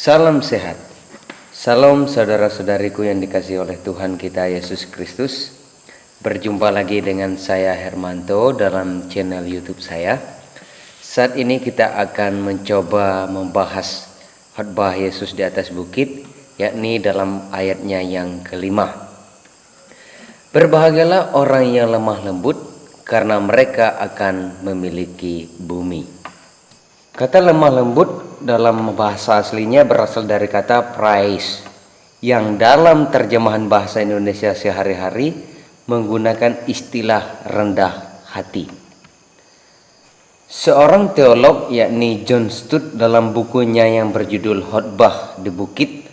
Salam sehat. Salam saudara-saudariku yang dikasihi oleh Tuhan kita Yesus Kristus. Berjumpa lagi dengan saya Hermanto dalam channel YouTube saya. Saat ini kita akan mencoba membahas khotbah Yesus di atas bukit, yakni dalam ayatnya yang kelima. Berbahagialah orang yang lemah lembut, karena mereka akan memiliki bumi. Kata lemah lembut dalam bahasa aslinya berasal dari kata praise, yang dalam terjemahan bahasa Indonesia sehari-hari menggunakan istilah rendah hati. Seorang teolog yakni John Stott dalam bukunya yang berjudul Khotbah di Bukit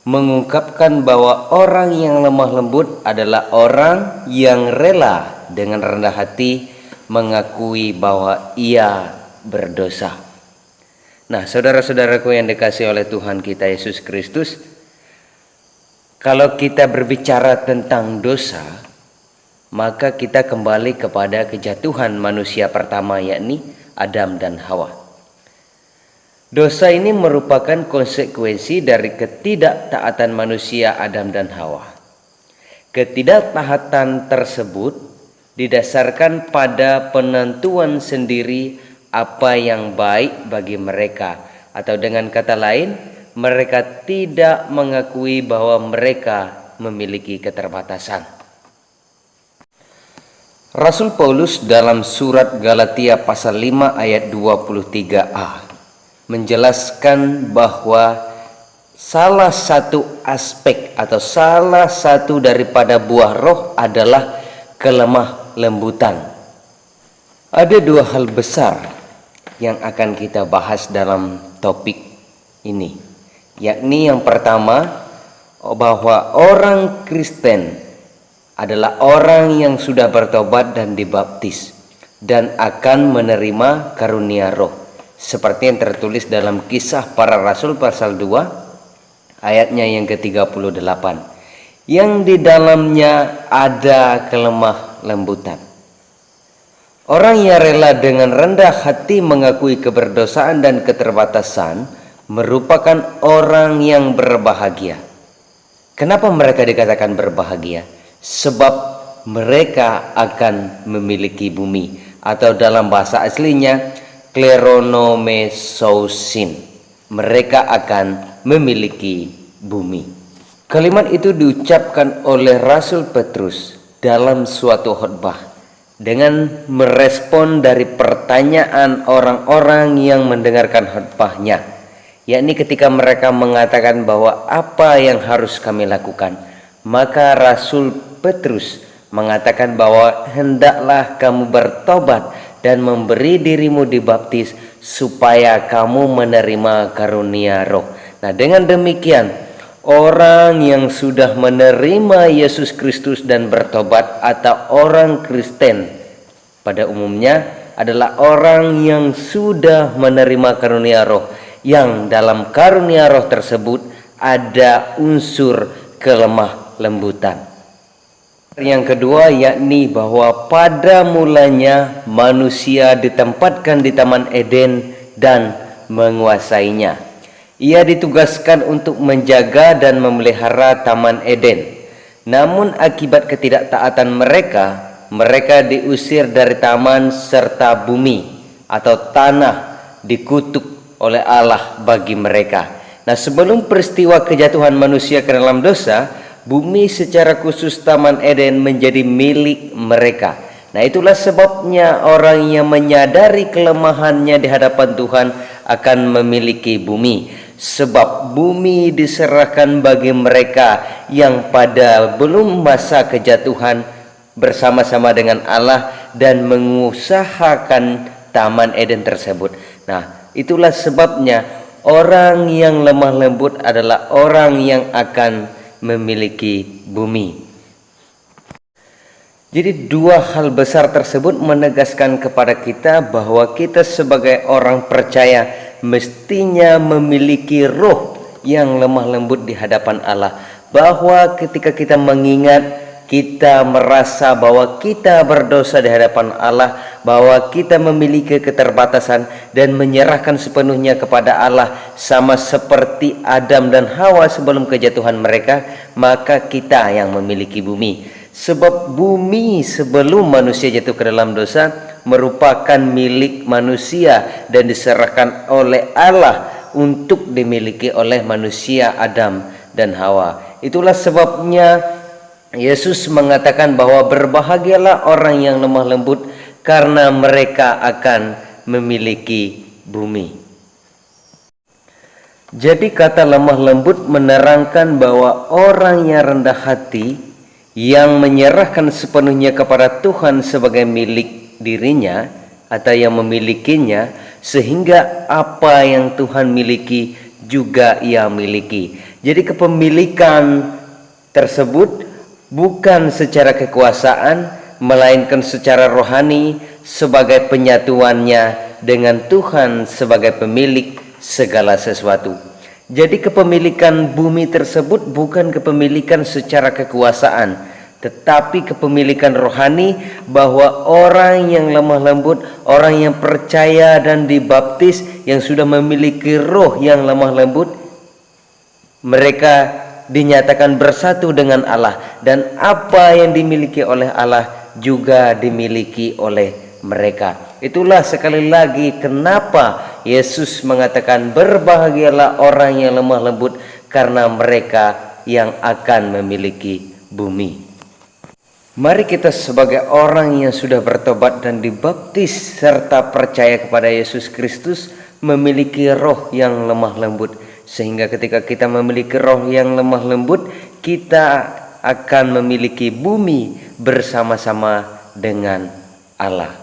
mengungkapkan bahwa orang yang lemah lembut adalah orang yang rela dengan rendah hati mengakui bahwa ia berdosa. Nah, saudara-saudaraku yang dikasihi oleh Tuhan kita Yesus Kristus, kalau kita berbicara tentang dosa, maka kita kembali kepada kejatuhan manusia pertama, yakni Adam dan Hawa. Dosa ini merupakan konsekuensi dari ketidaktaatan manusia Adam dan Hawa. Ketidaktaatan tersebut didasarkan pada penentuan sendiri apa yang baik bagi mereka, atau dengan kata lain, mereka tidak mengakui bahwa mereka memiliki keterbatasan. Rasul Paulus dalam surat Galatia pasal 5 ayat 23a menjelaskan bahwa salah satu aspek atau salah satu daripada buah roh adalah kelemah lembutan. Ada dua hal besar yang akan kita bahas dalam topik ini, yakni yang pertama, bahwa orang Kristen adalah orang yang sudah bertobat dan dibaptis dan akan menerima karunia roh, seperti yang tertulis dalam Kisah Para Rasul pasal 2 ayatnya yang ke-38, yang di dalamnya ada kelemah lembutan. Orang yang rela dengan rendah hati mengakui keberdosaan dan keterbatasan merupakan orang yang berbahagia. Kenapa mereka dikatakan berbahagia? Sebab mereka akan memiliki bumi, atau dalam bahasa aslinya kleronomesousin. Mereka akan memiliki bumi. Kalimat itu diucapkan oleh Rasul Petrus dalam suatu khotbah dengan merespon dari pertanyaan orang-orang yang mendengarkan khotbahnya, yakni ketika mereka mengatakan bahwa apa yang harus kami lakukan, maka Rasul Petrus mengatakan bahwa hendaklah kamu bertobat dan memberi dirimu dibaptis supaya kamu menerima karunia roh. Nah, dengan demikian orang yang sudah menerima Yesus Kristus dan bertobat atau orang Kristen pada umumnya adalah orang yang sudah menerima karunia roh, yang dalam karunia roh tersebut ada unsur kelemah lembutan. Yang kedua, yakni bahwa pada mulanya manusia ditempatkan di Taman Eden dan menguasainya. Ia ditugaskan untuk menjaga dan memelihara Taman Eden. Namun akibat ketidaktaatan mereka diusir dari taman, serta bumi atau tanah dikutuk oleh Allah bagi mereka. Nah, sebelum peristiwa kejatuhan manusia ke dalam dosa, bumi secara khusus Taman Eden menjadi milik mereka. Nah, itulah sebabnya orang yang menyadari kelemahannya di hadapan Tuhan akan memiliki bumi. Sebab bumi diserahkan bagi mereka yang pada belum masa kejatuhan bersama-sama dengan Allah dan mengusahakan Taman Eden tersebut. Nah, itulah sebabnya orang yang lemah lembut adalah orang yang akan memiliki bumi. Jadi dua hal besar tersebut menegaskan kepada kita bahwa kita sebagai orang percaya mestinya memiliki roh yang lemah lembut di hadapan Allah. Bahwa ketika kita mengingat kita merasa bahwa kita berdosa di hadapan Allah, bahwa kita memiliki keterbatasan dan menyerahkan sepenuhnya kepada Allah, sama seperti Adam dan Hawa sebelum kejatuhan mereka, maka kita yang memiliki bumi. Sebab bumi sebelum manusia jatuh ke dalam dosa merupakan milik manusia dan diserahkan oleh Allah untuk dimiliki oleh manusia Adam dan Hawa. Itulah sebabnya Yesus mengatakan bahwa berbahagialah orang yang lemah lembut, karena mereka akan memiliki bumi. Jadi kata lemah lembut menerangkan bahwa orang yang rendah hati, yang menyerahkan sepenuhnya kepada Tuhan sebagai milik dirinya atau yang memilikinya, sehingga apa yang Tuhan miliki juga ia miliki. Jadi kepemilikan tersebut bukan secara kekuasaan, melainkan secara rohani sebagai penyatuannya dengan Tuhan sebagai pemilik segala sesuatu. Jadi kepemilikan bumi tersebut bukan kepemilikan secara kekuasaan, tetapi kepemilikan rohani, bahwa orang yang lemah lembut, orang yang percaya dan dibaptis, yang sudah memiliki roh yang lemah lembut, mereka dinyatakan bersatu dengan Allah, dan apa yang dimiliki oleh Allah juga dimiliki oleh mereka. Itulah sekali lagi kenapa Yesus mengatakan berbahagialah orang yang lemah lembut, karena mereka yang akan memiliki bumi. Mari kita sebagai orang yang sudah bertobat dan dibaptis serta percaya kepada Yesus Kristus memiliki roh yang lemah lembut, sehingga ketika kita memiliki roh yang lemah lembut, kita akan memiliki bumi bersama-sama dengan Allah.